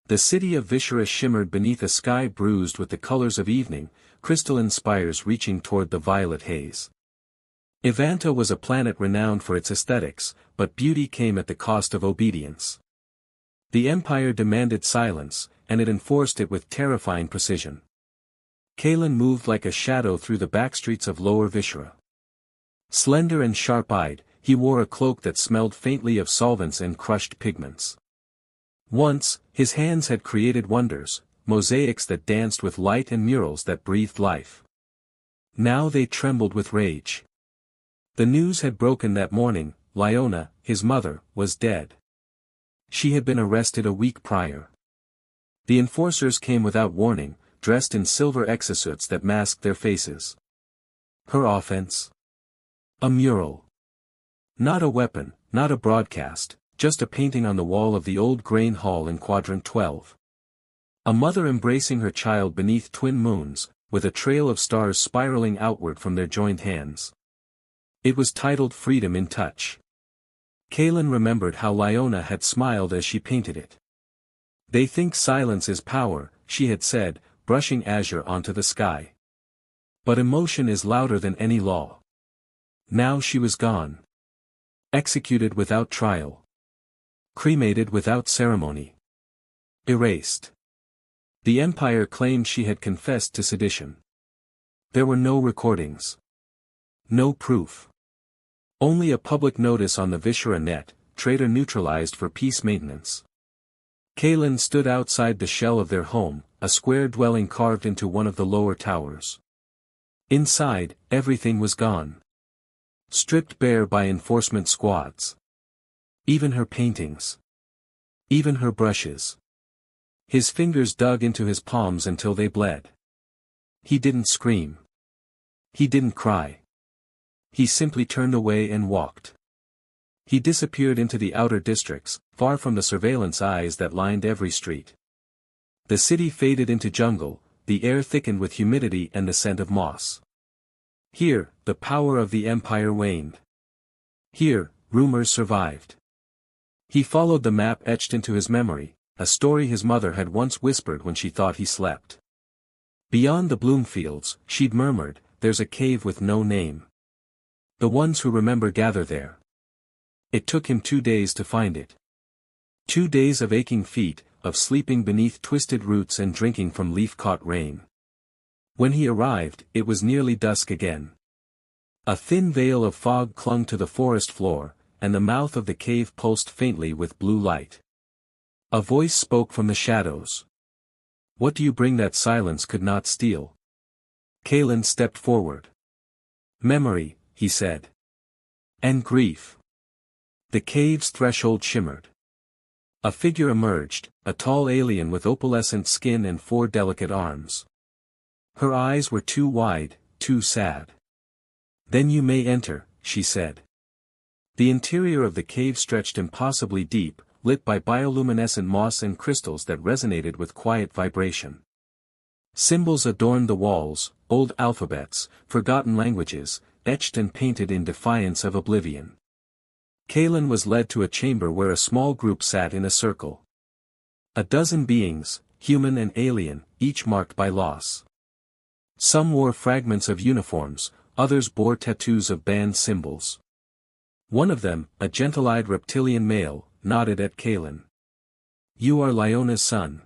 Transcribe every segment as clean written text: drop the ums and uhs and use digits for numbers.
The city of Vishera shimmered beneath a sky bruised with the colors of evening, crystalline spires reaching toward the violet haze. Evanta was a planet renowned for its aesthetics, but beauty came at the cost of obedience. The Empire demanded silence, and it enforced it with terrifying precision. Kalen moved like a shadow through the backstreets of Lower Vishera. Slender and sharp-eyed, he wore a cloak that smelled faintly of solvents and crushed pigments. Once, his hands had created wonders, mosaics that danced with light and murals that breathed life. Now they trembled with rage. The news had broken that morning. Lyona, his mother, was dead. She had been arrested a week prior. The enforcers came without warning, dressed in silver exosuits that masked their faces. Her offense? A mural. Not a weapon, not a broadcast, just a painting on the wall of the old grain hall in Quadrant 12. A mother embracing her child beneath twin moons, with a trail of stars spiraling outward from their joined hands. It was titled Freedom in Touch. Kalen remembered how Lyona had smiled as she painted it. They think silence is power, she had said, brushing azure onto the sky. But emotion is louder than any law. Now she was gone. Executed without trial. Cremated without ceremony. Erased. The Empire claimed she had confessed to sedition. There were no recordings. No proof. Only a public notice on the Vishera net, traitor neutralized for peace maintenance. Kalen stood outside the shell of their home, a square dwelling carved into one of the lower towers. Inside, everything was gone. Stripped bare by enforcement squads. Even her paintings. Even her brushes. His fingers dug into his palms until they bled. He didn't scream. He didn't cry. He simply turned away and walked. He disappeared into the outer districts, far from the surveillance eyes that lined every street. The city faded into jungle, the air thickened with humidity and the scent of moss. Here, the power of the Empire waned. Here, rumors survived. He followed the map etched into his memory, a story his mother had once whispered when she thought he slept. Beyond the Bloomfields, she'd murmured, there's a cave with no name. The ones who remember gather there. It took him 2 days to find it. 2 days of aching feet, of sleeping beneath twisted roots and drinking from leaf-caught rain. When he arrived, it was nearly dusk again. A thin veil of fog clung to the forest floor, and the mouth of the cave pulsed faintly with blue light. A voice spoke from the shadows. What do you bring that silence could not steal? Kalen stepped forward. Memory, he said. And grief. The cave's threshold shimmered. A figure emerged, a tall alien with opalescent skin and 4 delicate arms. Her eyes were too wide, too sad. Then you may enter, she said. The interior of the cave stretched impossibly deep, lit by bioluminescent moss and crystals that resonated with quiet vibration. Symbols adorned the walls, old alphabets, forgotten languages, etched and painted in defiance of oblivion. Kalen was led to a chamber where a small group sat in a circle. A dozen beings, human and alien, each marked by loss. Some wore fragments of uniforms, others bore tattoos of band symbols. One of them, a gentle-eyed reptilian male, nodded at Kalen. You are Lyona's son.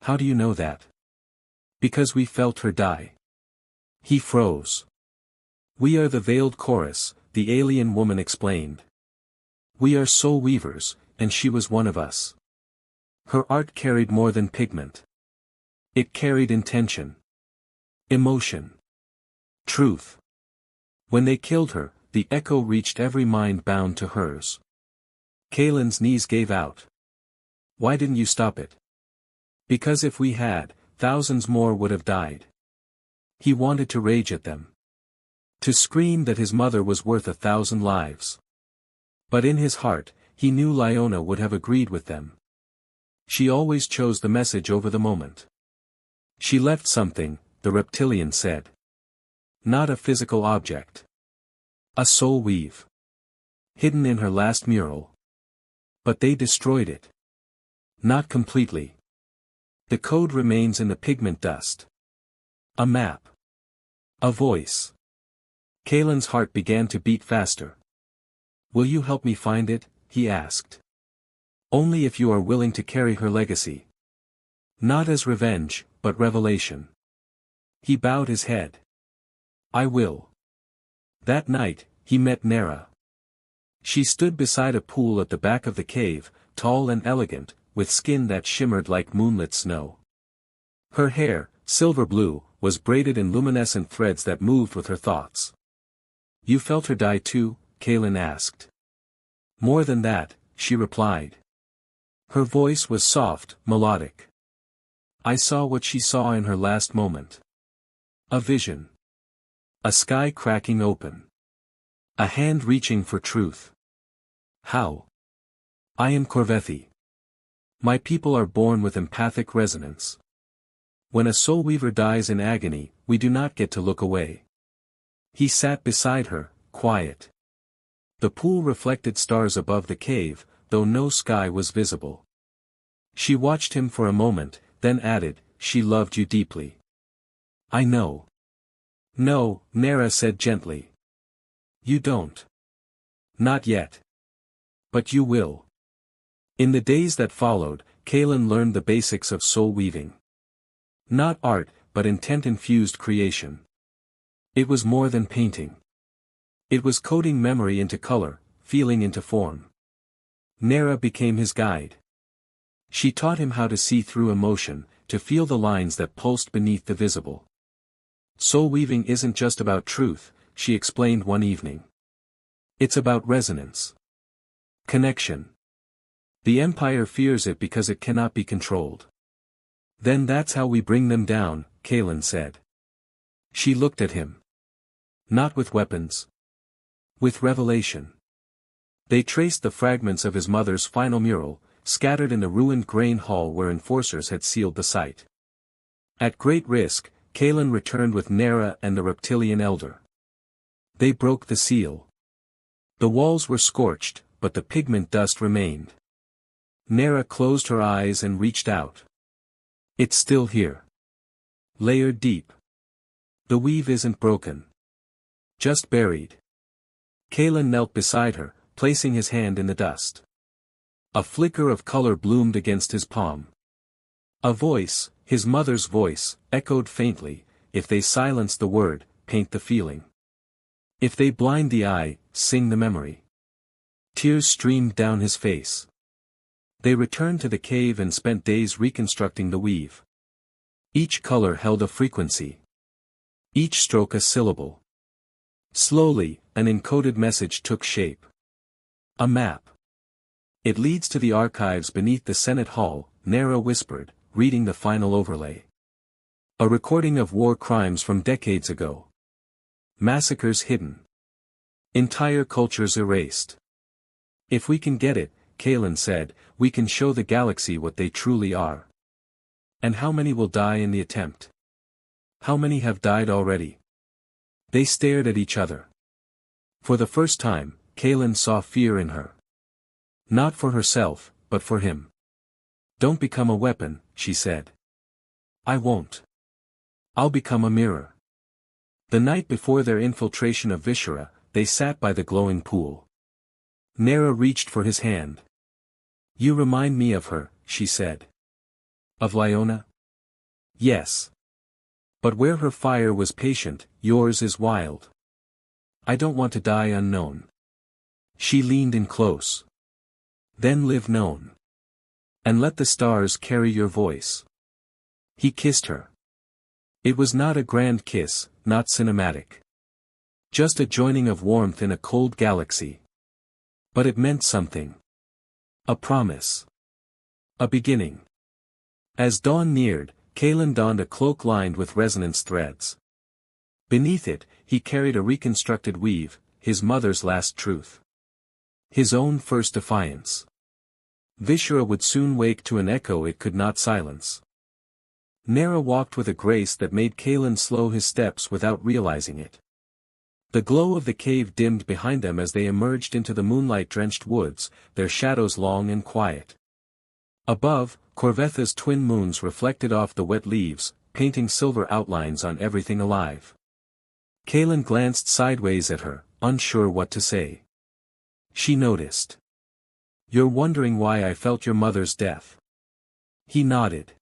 How do you know that? Because we felt her die. He froze. We are the Veiled Chorus, the alien woman explained. We are soul weavers, and she was one of us. Her art carried more than pigment. It carried intention. Emotion. Truth. When they killed her, the echo reached every mind bound to hers. Kalen's knees gave out. Why didn't you stop it? Because if we had, thousands more would have died. He wanted to rage at them. To scream that his mother was worth 1,000 lives. But in his heart, he knew Lyona would have agreed with them. She always chose the message over the moment. She left something, the reptilian said. Not a physical object. A soul weave. Hidden in her last mural. But they destroyed it. Not completely. The code remains in the pigment dust. A map. A voice. Kalen's heart began to beat faster. Will you help me find it? He asked. Only if you are willing to carry her legacy. Not as revenge, but revelation. He bowed his head. I will. That night, he met Nera. She stood beside a pool at the back of the cave, tall and elegant, with skin that shimmered like moonlit snow. Her hair, silver blue, was braided in luminescent threads that moved with her thoughts. You felt her die too? Kalen asked. More than that, she replied. Her voice was soft, melodic. I saw what she saw in her last moment. A vision. A sky cracking open. A hand reaching for truth. How? I am Corvethi. My people are born with empathic resonance. When a soul weaver dies in agony, we do not get to look away. He sat beside her, quiet. The pool reflected stars above the cave, though no sky was visible. She watched him for a moment, then added, she loved you deeply. I know. No, Nera said gently. You don't. Not yet. But you will. In the days that followed, Kalen learned the basics of soul weaving. Not art, but intent-infused creation. It was more than painting. It was coding memory into color, feeling into form. Nera became his guide. She taught him how to see through emotion, to feel the lines that pulsed beneath the visible. Soul weaving isn't just about truth, she explained one evening. It's about resonance. Connection. The Empire fears it because it cannot be controlled. Then that's how we bring them down, Kalen said. She looked at him. Not with weapons. With revelation. They traced the fragments of his mother's final mural, scattered in the ruined grain hall where enforcers had sealed the site. At great risk, Kalen returned with Nera and the reptilian elder. They broke the seal. The walls were scorched, but the pigment dust remained. Nera closed her eyes and reached out. It's still here. Layered deep. The weave isn't broken. Just buried. Kalen knelt beside her, placing his hand in the dust. A flicker of color bloomed against his palm. A voice, his mother's voice, echoed faintly, if they silence the word, paint the feeling. If they blind the eye, sing the memory. Tears streamed down his face. They returned to the cave and spent days reconstructing the weave. Each color held a frequency. Each stroke a syllable. Slowly, an encoded message took shape. A map. It leads to the archives beneath the Senate Hall, Nera whispered, reading the final overlay. A recording of war crimes from decades ago. Massacres hidden. Entire cultures erased. If we can get it, Kalen said, we can show the galaxy what they truly are. And how many will die in the attempt? How many have died already? They stared at each other. For the first time, Kalen saw fear in her. Not for herself, but for him. Don't become a weapon, she said. I won't. I'll become a mirror. The night before their infiltration of Vishera, they sat by the glowing pool. Nera reached for his hand. You remind me of her, she said. Of Lyona? Yes. But where her fire was patient, yours is wild. I don't want to die unknown. She leaned in close. Then live known. And let the stars carry your voice. He kissed her. It was not a grand kiss, not cinematic. Just a joining of warmth in a cold galaxy. But it meant something. A promise. A beginning. As dawn neared, Kalen donned a cloak lined with resonance threads. Beneath it, he carried a reconstructed weave, his mother's last truth. His own first defiance. Vishera would soon wake to an echo it could not silence. Nera walked with a grace that made Kalen slow his steps without realizing it. The glow of the cave dimmed behind them as they emerged into the moonlight-drenched woods, their shadows long and quiet. Above, Corvetha's twin moons reflected off the wet leaves, painting silver outlines on everything alive. Kaelin glanced sideways at her, unsure what to say. She noticed. "You're wondering why I felt your mother's death?" He nodded.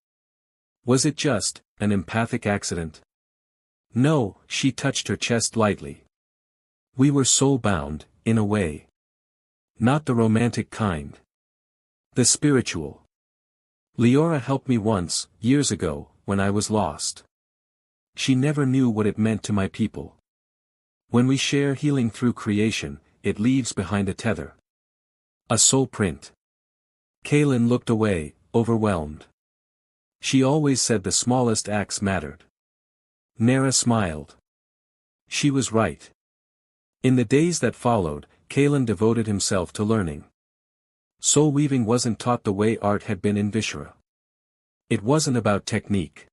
"Was it just an empathic accident?" "No," she touched her chest lightly. "We were soul-bound, in a way. Not the romantic kind. The spiritual. Leora helped me once, years ago, when I was lost. She never knew what it meant to my people. When we share healing through creation, it leaves behind a tether. A soul print." Kaelin looked away, overwhelmed. She always said the smallest acts mattered. Nera smiled. She was right. In the days that followed, Kaelin devoted himself to learning. Soul weaving wasn't taught the way art had been in Vishra. It wasn't about technique.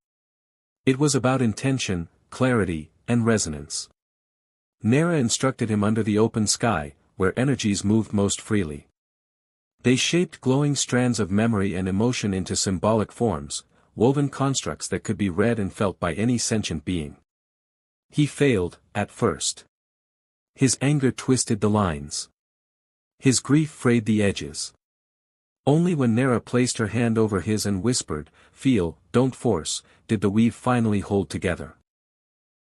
It was about intention, clarity, and resonance. Nera instructed him under the open sky, where energies moved most freely. They shaped glowing strands of memory and emotion into symbolic forms, woven constructs that could be read and felt by any sentient being. He failed, at first. His anger twisted the lines. His grief frayed the edges. Only when Nera placed her hand over his and whispered, "Feel, don't force," did the weave finally hold together.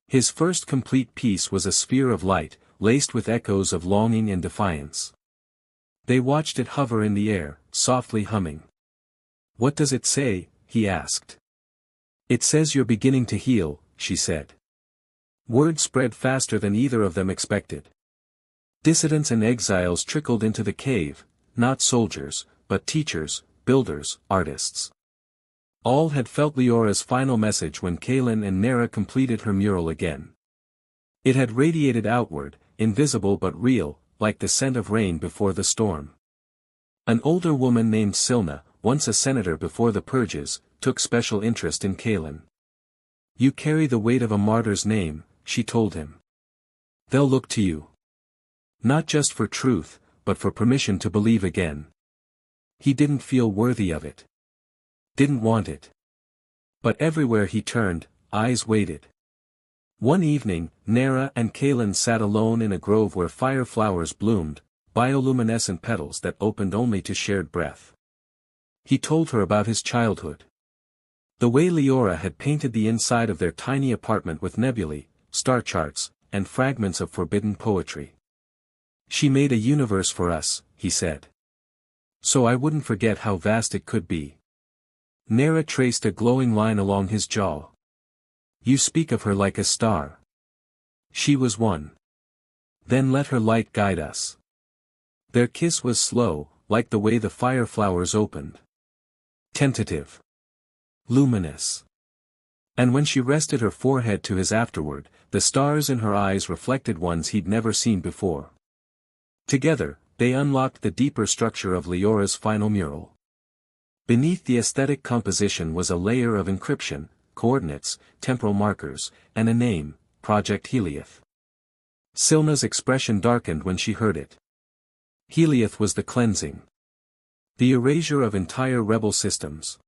His first complete piece was a sphere of light, laced with echoes of longing and defiance. They watched it hover in the air, softly humming. "What does it say?" he asked. "It says you're beginning to heal," she said. Word spread faster than either of them expected. Dissidents and exiles trickled into the cave, not soldiers, but teachers, builders, artists. All had felt Leora's final message when Kaelin and Nera completed her mural again. It had radiated outward, invisible but real, like the scent of rain before the storm. An older woman named Silna, once a senator before the purges, took special interest in Kaelin. "You carry the weight of a martyr's name," she told him. "They'll look to you. Not just for truth, but for permission to believe again." He didn't feel worthy of it. Didn't want it. But everywhere he turned, eyes waited. One evening, Nera and Kaelin sat alone in a grove where fire flowers bloomed, bioluminescent petals that opened only to shared breath. He told her about his childhood. The way Leora had painted the inside of their tiny apartment with nebulae, star charts, and fragments of forbidden poetry. "She made a universe for us," he said. "So I wouldn't forget how vast it could be." Nera traced a glowing line along his jaw. "You speak of her like a star. She was one. Then let her light guide us." Their kiss was slow, like the way the fire flowers opened. Tentative. Luminous. And when she rested her forehead to his afterward, the stars in her eyes reflected ones he'd never seen before. Together, they unlocked the deeper structure of Leora's final mural. Beneath the aesthetic composition was a layer of encryption, coordinates, temporal markers, and a name, Project Heliath. Silna's expression darkened when she heard it. Heliath was the cleansing. The erasure of entire rebel systems.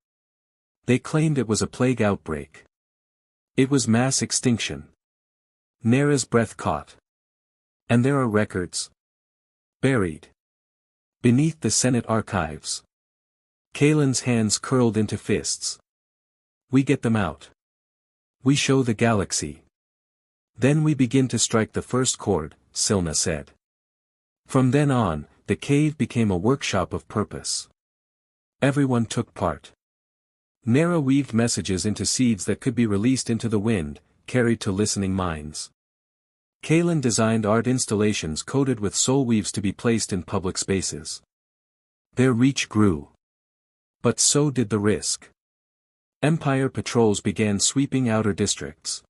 They claimed it was a plague outbreak. It was mass extinction. Nera's breath caught. And there are records. Buried. Beneath the Senate archives. Kaelin's hands curled into fists. "We get them out. We show the galaxy. Then we begin to strike the first chord," Silna said. From then on, the cave became a workshop of purpose. Everyone took part. Nera weaved messages into seeds that could be released into the wind, carried to listening minds. Kaelin designed art installations coated with soul weaves to be placed in public spaces. Their reach grew. But so did the risk. Empire patrols began sweeping outer districts.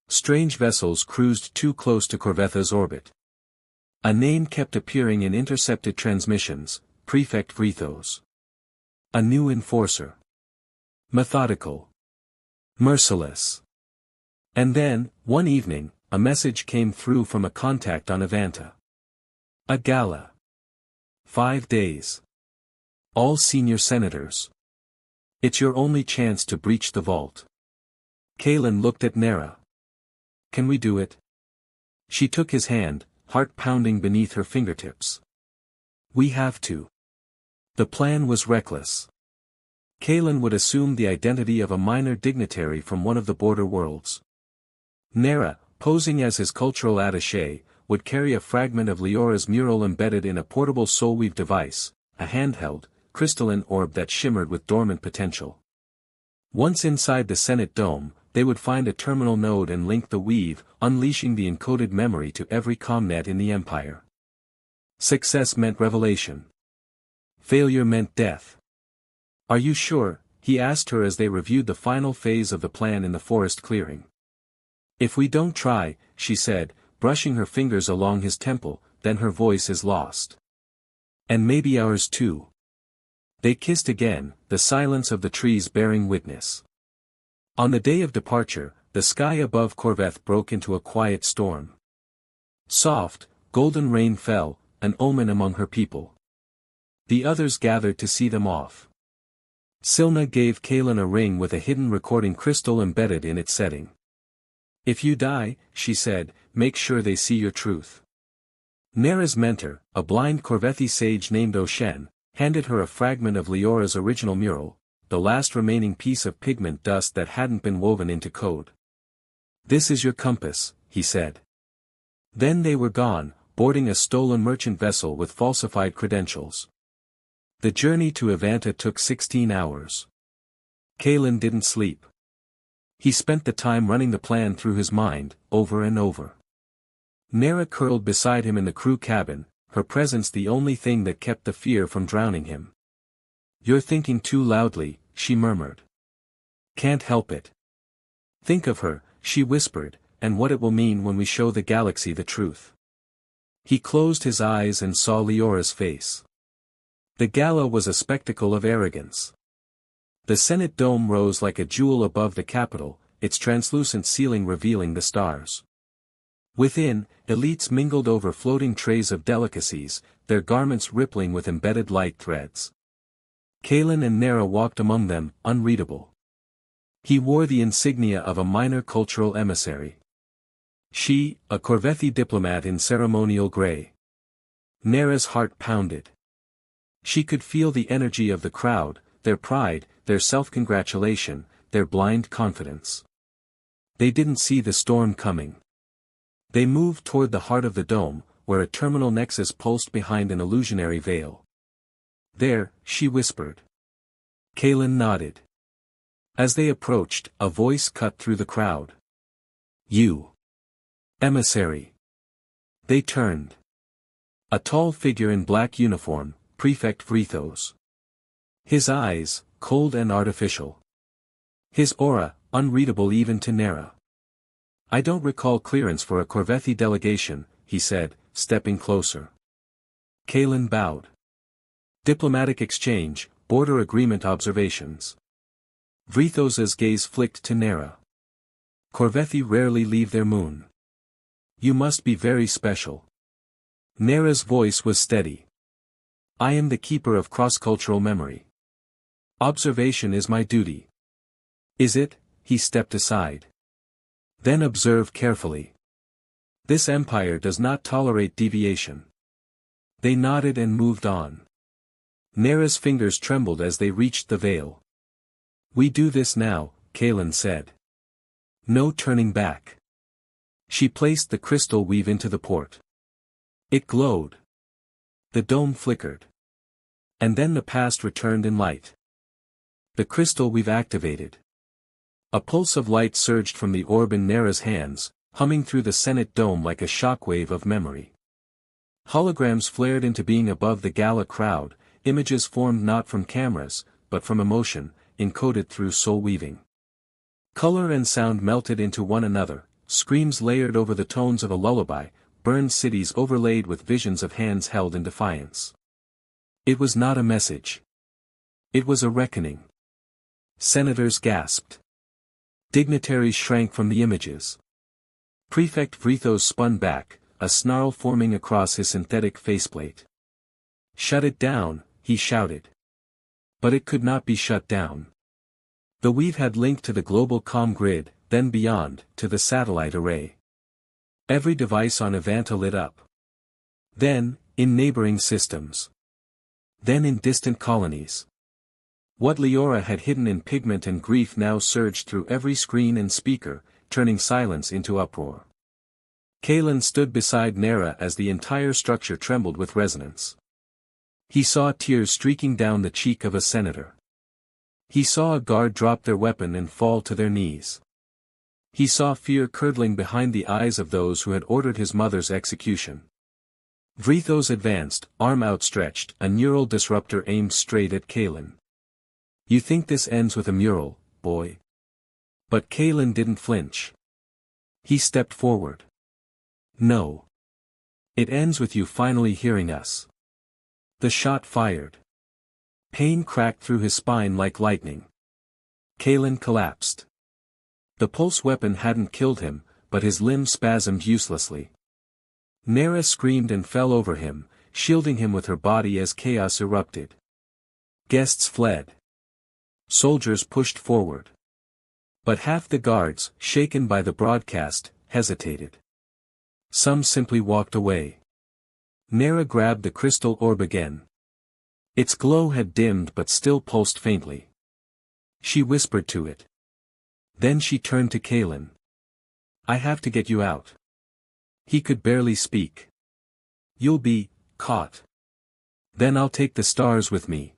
Strange vessels cruised too close to Corvetha's orbit. A name kept appearing in intercepted transmissions, Prefect Vrithos. A new enforcer. Methodical. Merciless. And then, one evening, a message came through from a contact on Avanta. A gala. 5 days. All senior senators. It's your only chance to breach the vault. Kalen looked at Nera. Can we do it? She took his hand, heart pounding beneath her fingertips. We have to. The plan was reckless. Kalen would assume the identity of a minor dignitary from one of the border worlds. Nera, posing as his cultural attaché, would carry a fragment of Leora's mural embedded in a portable soulweave device, a handheld, crystalline orb that shimmered with dormant potential. Once inside the Senate dome, they would find a terminal node and link the weave, unleashing the encoded memory to every comnet in the Empire. Success meant revelation. Failure meant death. Are you sure? He asked her as they reviewed the final phase of the plan in the forest clearing. If we don't try, she said, brushing her fingers along his temple, then her voice is lost. And maybe ours too. They kissed again, the silence of the trees bearing witness. On the day of departure, the sky above Corveth broke into a quiet storm. Soft, golden rain fell, an omen among her people. The others gathered to see them off. Silna gave Kalen a ring with a hidden recording crystal embedded in its setting. If you die, she said, make sure they see your truth. Nera's mentor, a blind Corvethi sage named Oshen, handed her a fragment of Leora's original mural, the last remaining piece of pigment dust that hadn't been woven into code. This is your compass, he said. Then they were gone, boarding a stolen merchant vessel with falsified credentials. The journey to Avanta took 16 hours. Kalen didn't sleep. He spent the time running the plan through his mind, over and over. Nera curled beside him in the crew cabin, her presence the only thing that kept the fear from drowning him. You're thinking too loudly, she murmured. Can't help it. Think of her, she whispered, and what it will mean when we show the galaxy the truth. He closed his eyes and saw Leora's face. The gala was a spectacle of arrogance. The Senate dome rose like a jewel above the Capitol, its translucent ceiling revealing the stars. Within, elites mingled over floating trays of delicacies, their garments rippling with embedded light threads. Kalen and Nera walked among them, unreadable. He wore the insignia of a minor cultural emissary. She, a Corvethi diplomat in ceremonial gray. Nera's heart pounded. She could feel the energy of the crowd, their pride, their self-congratulation, their blind confidence. They didn't see the storm coming. They moved toward the heart of the dome, where a terminal nexus pulsed behind an illusionary veil. There, she whispered. Kalen nodded. As they approached, a voice cut through the crowd. You. Emissary. They turned. A tall figure in black uniform, Prefect Vrithos. His eyes, cold and artificial. His aura, unreadable even to Nera. I don't recall clearance for a Corvethi delegation, he said, stepping closer. Kalen bowed. Diplomatic exchange, border agreement observations. Vrithos's gaze flicked to Nera. Corvethi rarely leave their moon. You must be very special. Nera's voice was steady. I am the keeper of cross-cultural memory. Observation is my duty. Is it? He stepped aside. Then observe carefully. This empire does not tolerate deviation. They nodded and moved on. Nera's fingers trembled as they reached the veil. We do this now, Kalen said. No turning back. She placed the crystal weave into the port. It glowed. The dome flickered. And then the past returned in light. The crystal weave activated. A pulse of light surged from the orb in Nera's hands, humming through the Senate dome like a shockwave of memory. Holograms flared into being above the gala crowd, images formed not from cameras, but from emotion, encoded through soul weaving. Color and sound melted into one another, screams layered over the tones of a lullaby, burned cities overlaid with visions of hands held in defiance. It was not a message. It was a reckoning. Senators gasped. Dignitaries shrank from the images. Prefect Vrithos spun back, a snarl forming across his synthetic faceplate. Shut it down, he shouted. But it could not be shut down. The weave had linked to the global comm grid, then beyond, to the satellite array. Every device on Evanta lit up. Then, in neighboring systems. Then in distant colonies. What Leora had hidden in pigment and grief now surged through every screen and speaker, turning silence into uproar. Kalen stood beside Nera as the entire structure trembled with resonance. He saw tears streaking down the cheek of a senator. He saw a guard drop their weapon and fall to their knees. He saw fear curdling behind the eyes of those who had ordered his mother's execution. Vrithos advanced, arm outstretched, a neural disruptor aimed straight at Kalen. "You think this ends with a mural, boy?" But Kalen didn't flinch. He stepped forward. "No. It ends with you finally hearing us." The shot fired. Pain cracked through his spine like lightning. Kalen collapsed. The pulse weapon hadn't killed him, but his limbs spasmed uselessly. Nera screamed and fell over him, shielding him with her body as chaos erupted. Guests fled. Soldiers pushed forward. But half the guards, shaken by the broadcast, hesitated. Some simply walked away. Nera grabbed the crystal orb again. Its glow had dimmed but still pulsed faintly. She whispered to it. Then she turned to Kalen. "I have to get you out." He could barely speak. "You'll be caught. Then I'll take the stars with me."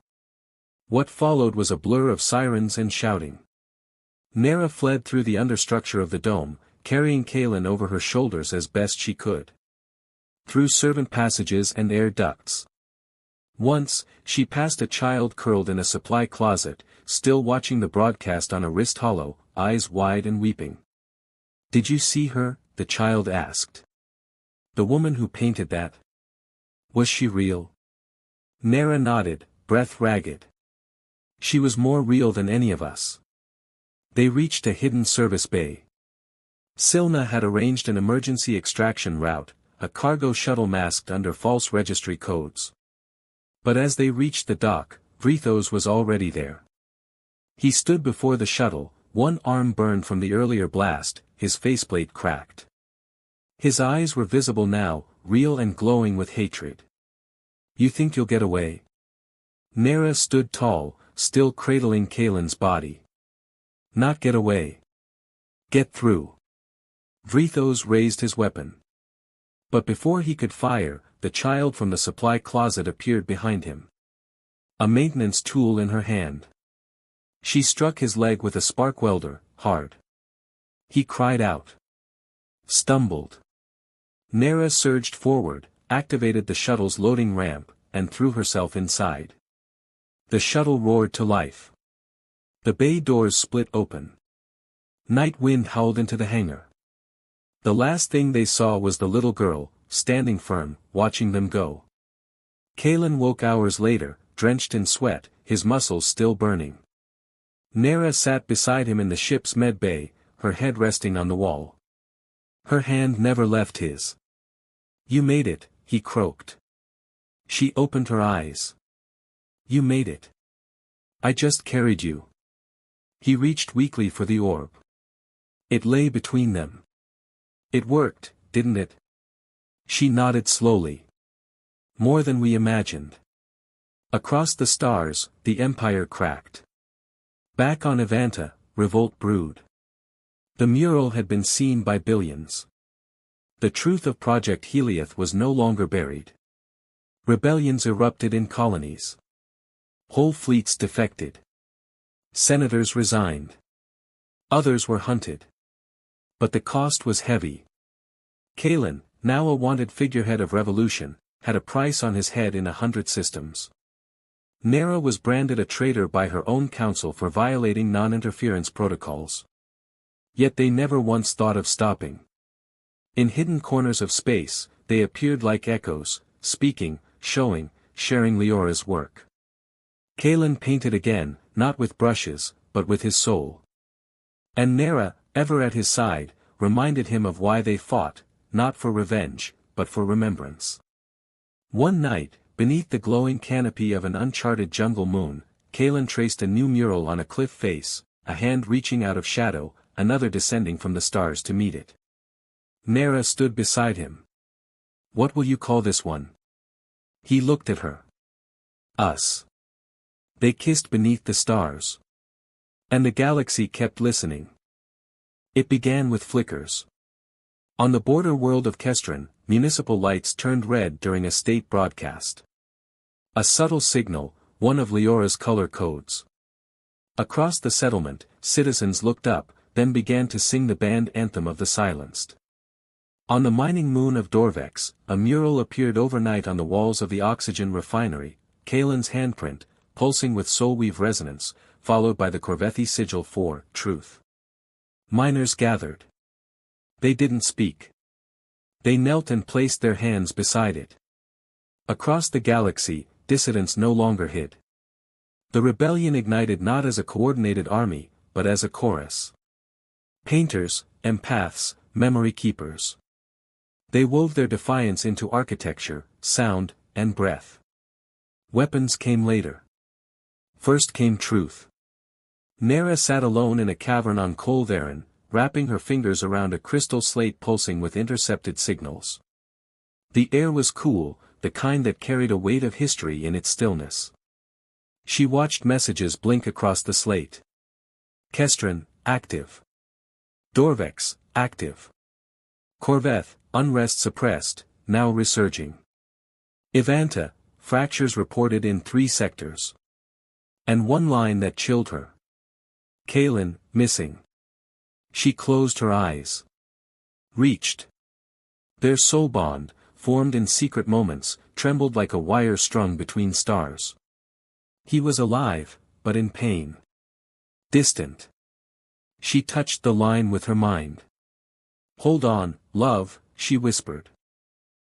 What followed was a blur of sirens and shouting. Nera fled through the understructure of the dome, carrying Kalen over her shoulders as best she could. Through servant passages and air ducts. Once, she passed a child curled in a supply closet, still watching the broadcast on a wrist hollow, eyes wide and weeping. "Did you see her?" the child asked. "The woman who painted that? Was she real?" Nera nodded, breath ragged. "She was more real than any of us." They reached a hidden service bay. Silna had arranged an emergency extraction route, a cargo shuttle masked under false registry codes. But as they reached the dock, Vrithos was already there. He stood before the shuttle, one arm burned from the earlier blast, his faceplate cracked. His eyes were visible now, real and glowing with hatred. "You think you'll get away?" Nera stood tall, still cradling Kalen's body. "Not get away. Get through." Vrithos raised his weapon. But before he could fire, the child from the supply closet appeared behind him. A maintenance tool in her hand. She struck his leg with a spark welder, hard. He cried out. Stumbled. Nera surged forward, activated the shuttle's loading ramp, and threw herself inside. The shuttle roared to life. The bay doors split open. Night wind howled into the hangar. The last thing they saw was the little girl, standing firm, watching them go. Kalen woke hours later, drenched in sweat, his muscles still burning. Nera sat beside him in the ship's med bay, her head resting on the wall. Her hand never left his. "You made it," he croaked. She opened her eyes. "You made it. I just carried you." He reached weakly for the orb. It lay between them. "It worked, didn't it?" She nodded slowly. "More than we imagined." Across the stars, the Empire cracked. Back on Evanta, revolt brewed. The mural had been seen by billions. The truth of Project Heliath was no longer buried. Rebellions erupted in colonies. Whole fleets defected. Senators resigned. Others were hunted. But the cost was heavy. Kalen, now a wanted figurehead of revolution, had a price on his head in 100 systems. Nera was branded a traitor by her own council for violating non-interference protocols. Yet they never once thought of stopping. In hidden corners of space, they appeared like echoes, speaking, showing, sharing Leora's work. Kalen painted again, not with brushes, but with his soul. And Nera, ever at his side, reminded him of why they fought, not for revenge, but for remembrance. One night, beneath the glowing canopy of an uncharted jungle moon, Kalen traced a new mural on a cliff face, a hand reaching out of shadow, another descending from the stars to meet it. Nera stood beside him. "What will you call this one?" He looked at her. "Us." They kissed beneath the stars. And the galaxy kept listening. It began with flickers. On the border world of Kestron, municipal lights turned red during a state broadcast. A subtle signal, one of Leora's color codes. Across the settlement, citizens looked up, then began to sing the band anthem of the silenced. On the mining moon of Dorvex, a mural appeared overnight on the walls of the oxygen refinery, Kalen's handprint, pulsing with soulweave resonance, followed by the Corvethi sigil for truth. Miners gathered. They didn't speak. They knelt and placed their hands beside it. Across the galaxy, dissidents no longer hid. The rebellion ignited not as a coordinated army, but as a chorus. Painters, empaths, memory keepers. They wove their defiance into architecture, sound, and breath. Weapons came later. First came truth. Nera sat alone in a cavern on Kolvarin, wrapping her fingers around a crystal slate pulsing with intercepted signals. The air was cool, the kind that carried a weight of history in its stillness. She watched messages blink across the slate. Kestron, active. Dorvex, active. Corveth, unrest suppressed, now resurging. Ivanta, fractures reported in 3 sectors. And one line that chilled her. Kalen, missing. She closed her eyes. Reached. Their soul bond, formed in secret moments, trembled like a wire strung between stars. He was alive, but in pain. Distant. She touched the line with her mind. "Hold on, love," she whispered.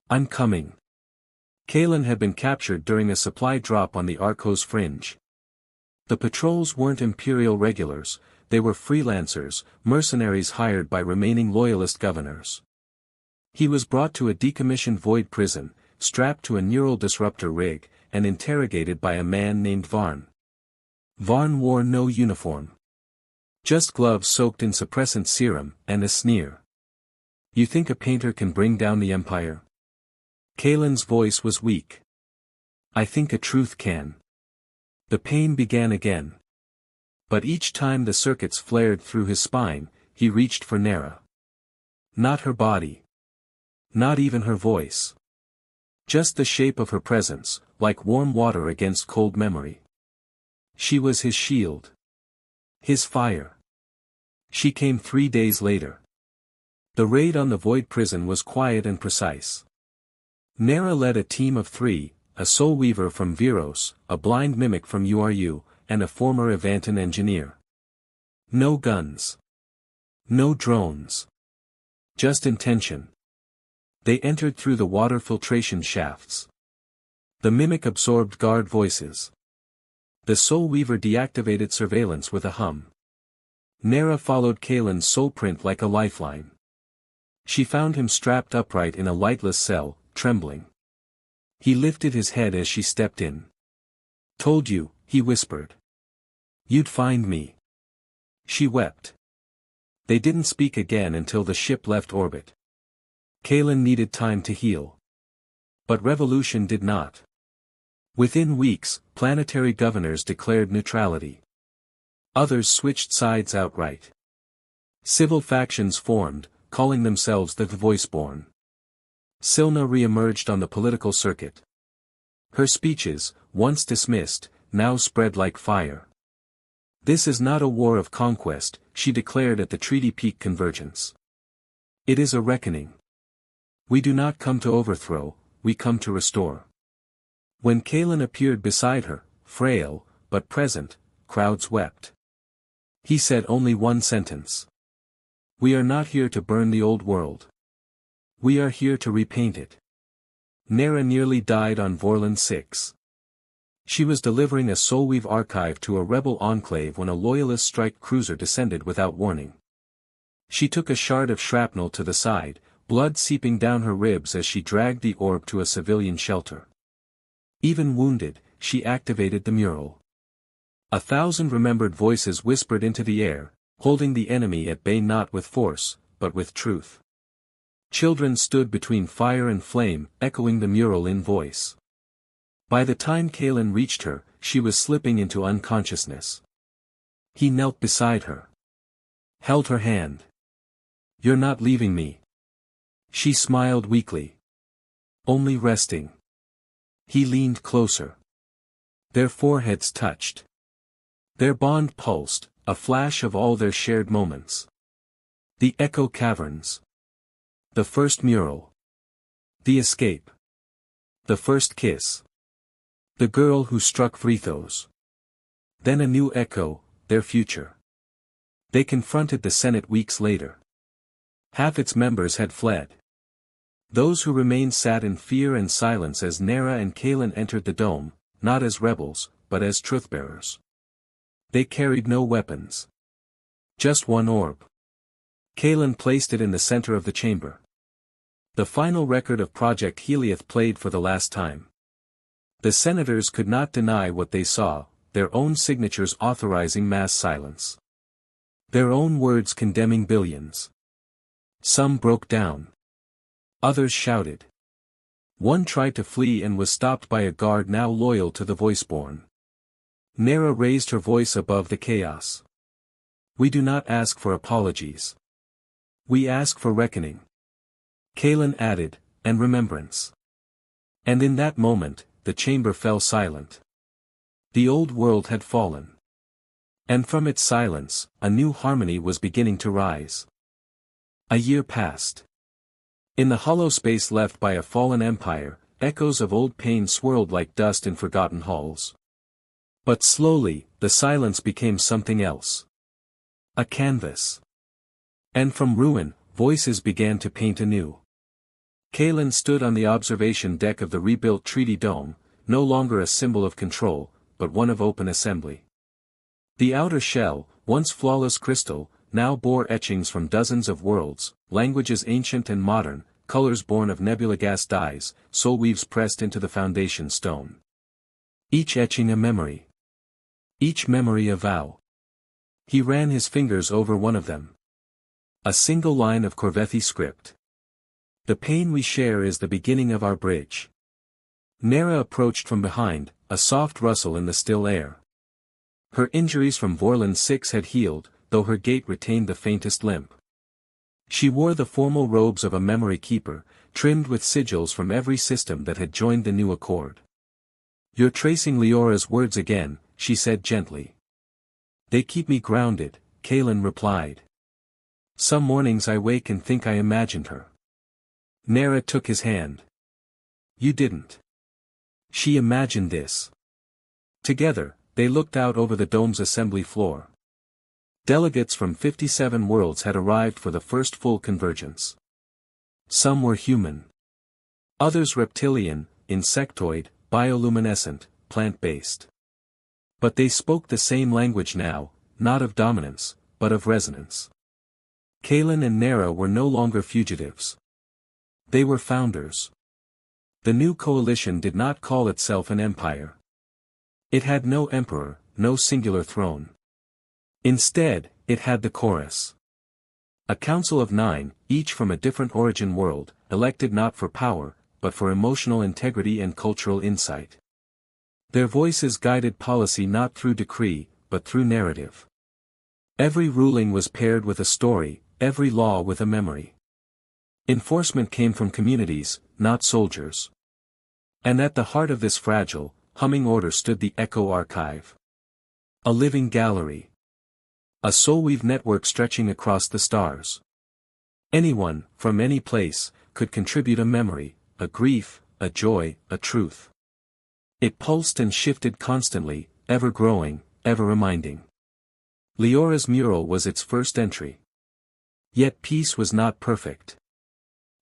"I'm coming." Kalen had been captured during a supply drop on the Arcos fringe. The patrols weren't Imperial regulars, they were freelancers, mercenaries hired by remaining loyalist governors. He was brought to a decommissioned void prison, strapped to a neural disruptor rig, and interrogated by a man named Varn. Varn wore no uniform. Just gloves soaked in suppressant serum, and a sneer. "You think a painter can bring down the Empire?" Kalen's voice was weak. "I think a truth can." The pain began again. But each time the circuits flared through his spine, he reached for Nera. Not her body. Not even her voice. Just the shape of her presence, like warm water against cold memory. She was his shield. His fire. She came 3 days later. The raid on the void prison was quiet and precise. Nera led a team of 3, a soul weaver from Viros, a blind mimic from URU, and a former Evantan engineer. No guns. No drones. Just intention. They entered through the water filtration shafts. The mimic absorbed guard voices. The soul weaver deactivated surveillance with a hum. Nera followed Kalen's soul print like a lifeline. She found him strapped upright in a lightless cell, trembling. He lifted his head as she stepped in. "Told you," he whispered. "You'd find me." She wept. They didn't speak again until the ship left orbit. Kalen needed time to heal. But revolution did not. Within weeks, planetary governors declared neutrality. Others switched sides outright. Civil factions formed, calling themselves the Voiceborn. Silna re-emerged on the political circuit. Her speeches, once dismissed, now spread like fire. "This is not a war of conquest," she declared at the Treaty Peak convergence. "It is a reckoning. We do not come to overthrow, we come to restore." When Kalen appeared beside her, frail, but present, crowds wept. He said only one sentence. "We are not here to burn the old world. We are here to repaint it." Nera nearly died on Vorlon 6. She was delivering a Soulweave archive to a rebel enclave when a loyalist strike cruiser descended without warning. She took a shard of shrapnel to the side, blood seeping down her ribs as she dragged the orb to a civilian shelter. Even wounded, she activated the mural. 1,000 remembered voices whispered into the air, holding the enemy at bay not with force, but with truth. Children stood between fire and flame, echoing the mural in voice. By the time Kalen reached her, she was slipping into unconsciousness. He knelt beside her. Held her hand. "You're not leaving me." She smiled weakly. "Only resting." He leaned closer. Their foreheads touched. Their bond pulsed, a flash of all their shared moments. The echo caverns. The first mural. The escape. The first kiss. The girl who struck Vrithos. Then a new echo, their future. They confronted the Senate weeks later. Half its members had fled. Those who remained sat in fear and silence as Nera and Kalen entered the dome, not as rebels, but as truthbearers. They carried no weapons. Just one orb. Kalen placed it in the center of the chamber. The final record of Project Heliath played for the last time. The senators could not deny what they saw, their own signatures authorizing mass silence. Their own words condemning billions. Some broke down. Others shouted. One tried to flee and was stopped by a guard now loyal to the Voiceborn. Nera raised her voice above the chaos. "We do not ask for apologies. We ask for reckoning." Kalen added, "And remembrance." And in that moment, the chamber fell silent. The old world had fallen. And from its silence, a new harmony was beginning to rise. A year passed. In the hollow space left by a fallen empire, echoes of old pain swirled like dust in forgotten halls. But slowly, the silence became something else. A canvas. And from ruin, voices began to paint anew. Kalen stood on the observation deck of the rebuilt Treaty Dome, no longer a symbol of control, but one of open assembly. The outer shell, once flawless crystal, now bore etchings from dozens of worlds, languages ancient and modern, colors born of nebula gas dyes, soul weaves pressed into the foundation stone. Each etching a memory. Each memory a vow. He ran his fingers over one of them. A single line of Corvethi script. "The pain we share is the beginning of our bridge." Nera approached from behind, a soft rustle in the still air. Her injuries from Vorlon 6 had healed, though her gait retained the faintest limp. She wore the formal robes of a memory keeper, trimmed with sigils from every system that had joined the new accord. "You're tracing Leora's words again," she said gently. "They keep me grounded," Kalen replied. "Some mornings I wake and think I imagined her." Nera took his hand. "You didn't." She imagined this. Together, they looked out over the dome's assembly floor. Delegates from 57 worlds had arrived for the first full convergence. Some were human. Others reptilian, insectoid, bioluminescent, plant-based. But they spoke the same language now, not of dominance, but of resonance. Kalen and Nera were no longer fugitives. They were founders. The new coalition did not call itself an empire. It had no emperor, no singular throne. Instead, it had the chorus. A council of 9, each from a different origin world, elected not for power, but for emotional integrity and cultural insight. Their voices guided policy not through decree, but through narrative. Every ruling was paired with a story, every law with a memory. Enforcement came from communities, not soldiers. And at the heart of this fragile, humming order stood the Echo Archive. A living gallery. A soulweave network stretching across the stars. Anyone, from any place, could contribute a memory, a grief, a joy, a truth. It pulsed and shifted constantly, ever growing, ever reminding. Leora's mural was its first entry. Yet peace was not perfect.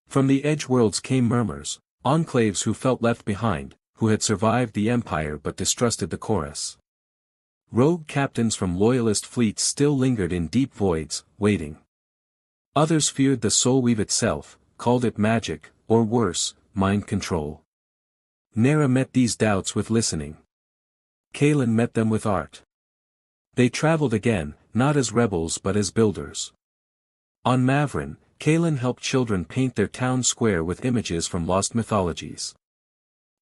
From the edge worlds came murmurs, enclaves who felt left behind, who had survived the empire but distrusted the chorus. Rogue captains from loyalist fleets still lingered in deep voids, waiting. Others feared the soulweave itself, called it magic, or worse, mind control. Nera met these doubts with listening. Kalen met them with art. They traveled again, not as rebels but as builders. On Mavrin, Kalen helped children paint their town square with images from lost mythologies.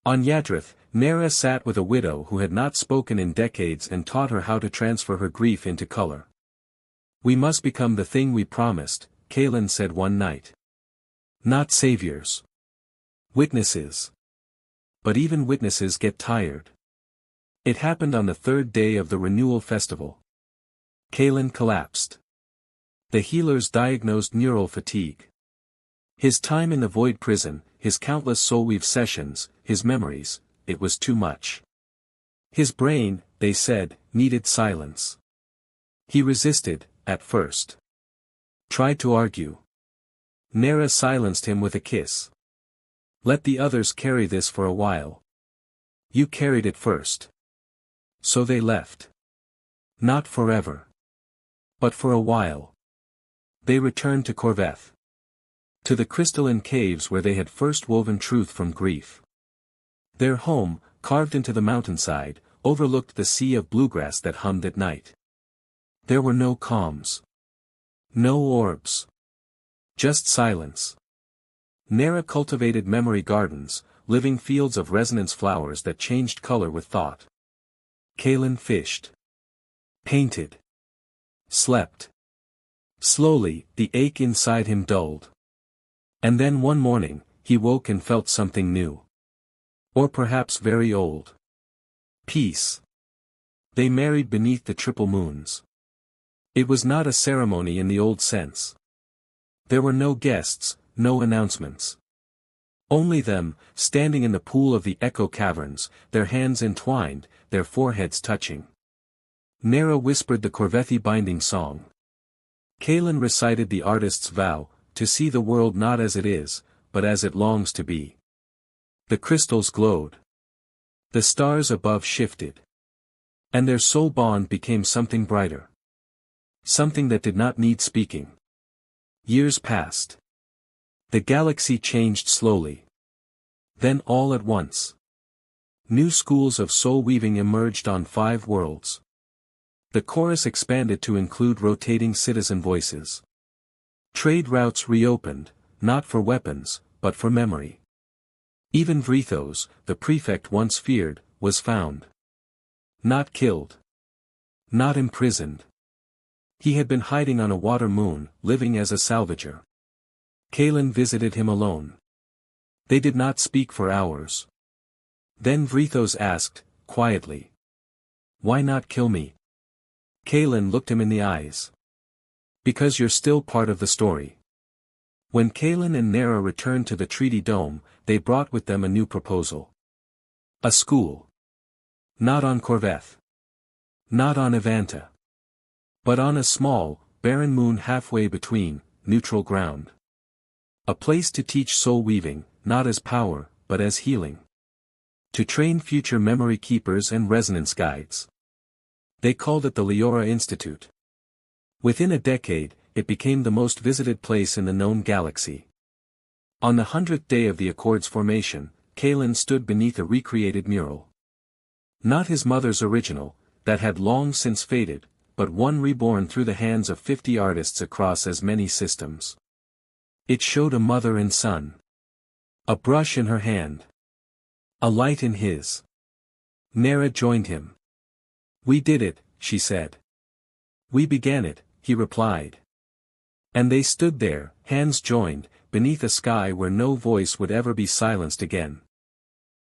On Yadrith, Nera sat with a widow who had not spoken in decades and taught her how to transfer her grief into color. "We must become the thing we promised," Kalen said one night. "Not saviors. Witnesses. But even witnesses get tired." It happened on the third day of the renewal festival. Kalen collapsed. The healers diagnosed neural fatigue. His time in the Void Prison, his countless soulweave sessions, his memories, it was too much. His brain, they said, needed silence. He resisted, at first. Tried to argue. Nera silenced him with a kiss. "Let the others carry this for a while. You carried it first." So they left. Not forever. But for a while. They returned to Corveth. To the crystalline caves where they had first woven truth from grief. Their home, carved into the mountainside, overlooked the sea of bluegrass that hummed at night. There were no calms. No orbs. Just silence. Nera cultivated memory gardens, living fields of resonance flowers that changed color with thought. Kalen fished. Painted. Slept. Slowly, the ache inside him dulled. And then one morning, he woke and felt something new. Or perhaps very old. Peace. They married beneath the triple moons. It was not a ceremony in the old sense. There were no guests, no announcements. Only them, standing in the pool of the echo caverns, their hands entwined, their foreheads touching. Nera whispered the Corvethi binding song. Kalen recited the artist's vow, to see the world not as it is, but as it longs to be. The crystals glowed. The stars above shifted. And their soul bond became something brighter. Something that did not need speaking. Years passed. The galaxy changed slowly. Then all at once. New schools of soul weaving emerged on 5 worlds. The chorus expanded to include rotating citizen voices. Trade routes reopened, not for weapons, but for memory. Even Vrithos, the prefect once feared, was found. Not killed. Not imprisoned. He had been hiding on a water moon, living as a salvager. Kalen visited him alone. They did not speak for hours. Then Vrithos asked, quietly. "Why not kill me?" Kalen looked him in the eyes. "Because you're still part of the story." When Kalen and Nera returned to the Treaty Dome, they brought with them a new proposal. A school. Not on Corveth. Not on Evanta. But on a small, barren moon halfway between, neutral ground. A place to teach soul weaving, not as power, but as healing. To train future memory keepers and resonance guides. They called it the Leora Institute. Within a decade, it became the most visited place in the known galaxy. On the 100th day of the Accord's formation, Kalen stood beneath a recreated mural. Not his mother's original, that had long since faded, but one reborn through the hands of 50 artists across as many systems. It showed a mother and son. A brush in her hand. A light in his. Nera joined him. "We did it," she said. "We began it," he replied. And they stood there, hands joined, beneath a sky where no voice would ever be silenced again.